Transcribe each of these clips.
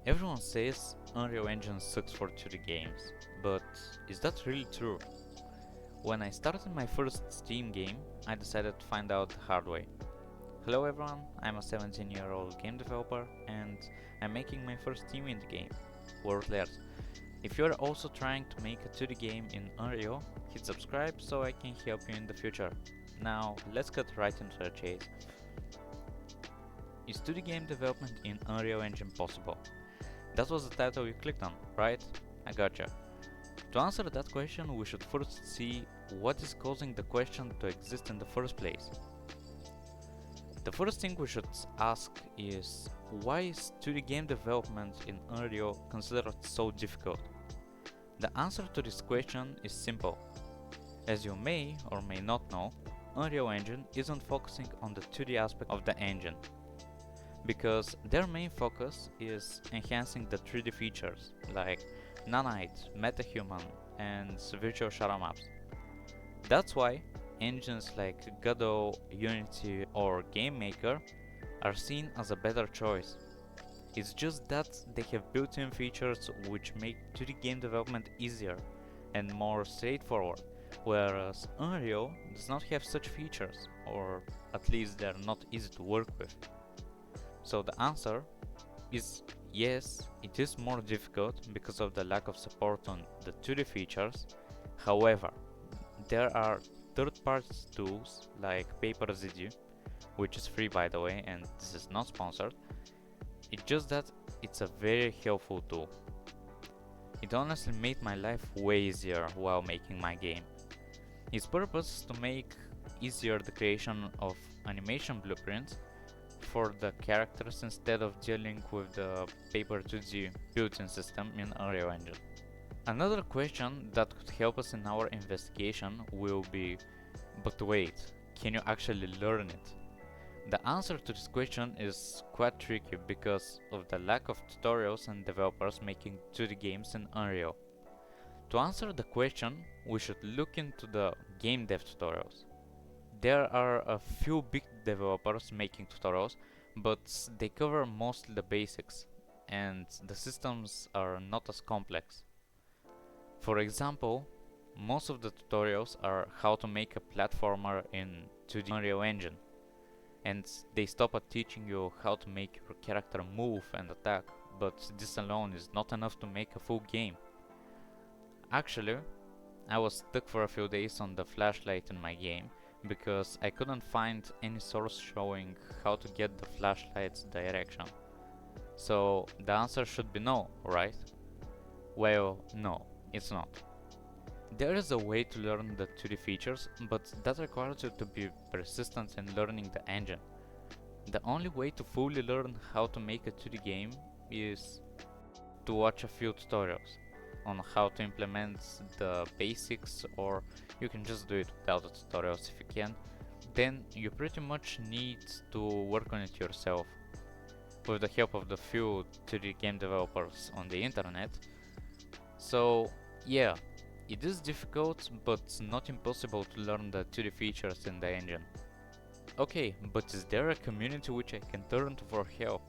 Everyone says Unreal Engine sucks for 2D games, but is that really true? When I started my first Steam game, I decided to find out the hard way. Hello everyone, I'm a 17-year-old game developer and I'm making my first Steam indie game, Worldless. If you're also trying to make a 2D game in Unreal, hit subscribe so I can help you in the future. Now, let's get right into the chase. Is 2D game development in Unreal Engine possible? That was the title you clicked on, right? I gotcha. To answer that question, we should first see what is causing the question to exist in the first place. The first thing we should ask is, why is 2D game development in Unreal considered so difficult? The answer to this question is simple. As you may or may not know, Unreal Engine isn't focusing on the 2D aspect of the engine, because their main focus is enhancing the 3D features like Nanite, MetaHuman, and virtual shadow maps. That's why engines like Godot, Unity, or GameMaker are seen as a better choice. It's just that they have built-in features which make 2D game development easier and more straightforward, whereas Unreal does not have such features, or at least they're not easy to work with. So the answer is yes, it is more difficult because of the lack of support on the 2D features. However, there are third-party tools like PaperZD, which is free by the way, and this is not sponsored. It's just that it's a very helpful tool. It honestly made my life way easier while making my game. Its purpose is to make easier the creation of animation blueprints for the characters instead of dealing with the Paper 2D built-in system in Unreal Engine. Another question that could help us in our investigation will be, but wait, can you actually learn it? The answer to this question is quite tricky because of the lack of tutorials and developers making 2D games in Unreal. To answer the question, we should look into the game dev tutorials. There are a few big developers making tutorials, but they cover mostly the basics, and the systems are not as complex. For example, most of the tutorials are how to make a platformer in 2D Unreal Engine, and they stop at teaching you how to make your character move and attack, but this alone is not enough to make a full game. Actually, I was stuck for a few days on the flashlight in my game because I couldn't find any source showing how to get the flashlight's direction. So the answer should be no, right? Well, no, it's not. There is a way to learn the 2D features, but that requires you to be persistent in learning the engine. The only way to fully learn how to make a 2D game is to watch a few tutorials on how to implement the basics, or you can just do it without the tutorials if you can. Then you pretty much need to work on it yourself with the help of the few 2D game developers on the internet. So yeah, it is difficult but not impossible to learn the 2D features in the engine. Okay, but is there a community which I can turn to for help?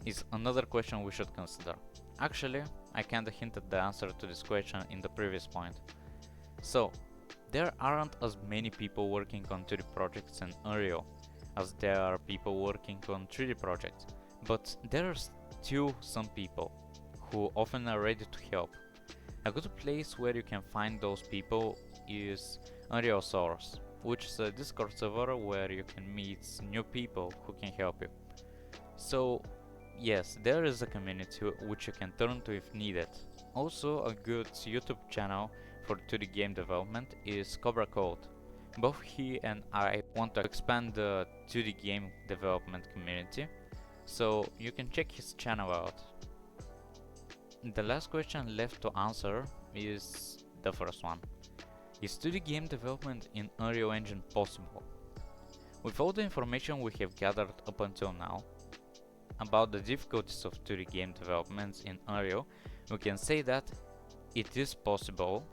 Is another question we should consider. Actually, I kinda hinted the answer to this question in the previous point. So, there aren't as many people working on 2D projects in Unreal as there are people working on 3D projects, but there are still some people who often are ready to help. A good place where you can find those people is Unreal Source, which is a Discord server where you can meet new people who can help you. So yes, there is a community which you can turn to if needed. Also, a good YouTube channel for 2D game development is Cobra Code. Both he and I want to expand the 2D game development community, so you can check his channel out. The last question left to answer is the first one. Is 2D game development in Unreal Engine possible? With all the information we have gathered up until now about the difficulties of 2D game development in Unreal, we can say that it is possible,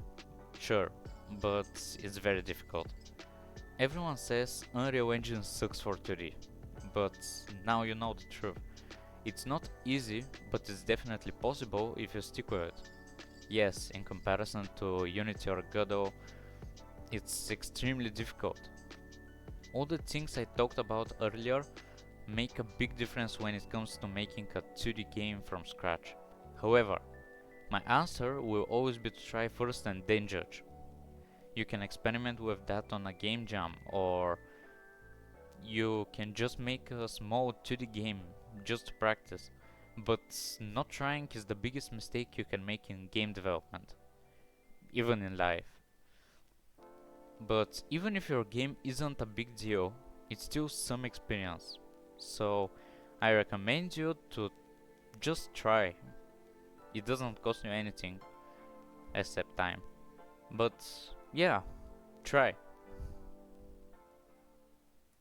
sure, but it's very difficult. Everyone says Unreal Engine sucks for 2D, but now you know the truth. It's not easy, but it's definitely possible if you stick with it. Yes, in comparison to Unity or Godot, it's extremely difficult. All the things I talked about earlier make a big difference when it comes to making a 2D game from scratch. However, my answer will always be to try first and then judge. You can experiment with that on a game jam, or you can just make a small 2D game just to practice. But not trying is the biggest mistake you can make in game development, even in life. But even if your game isn't a big deal, it's still some experience. So I recommend you to just try. It doesn't cost you anything except time. But yeah, try.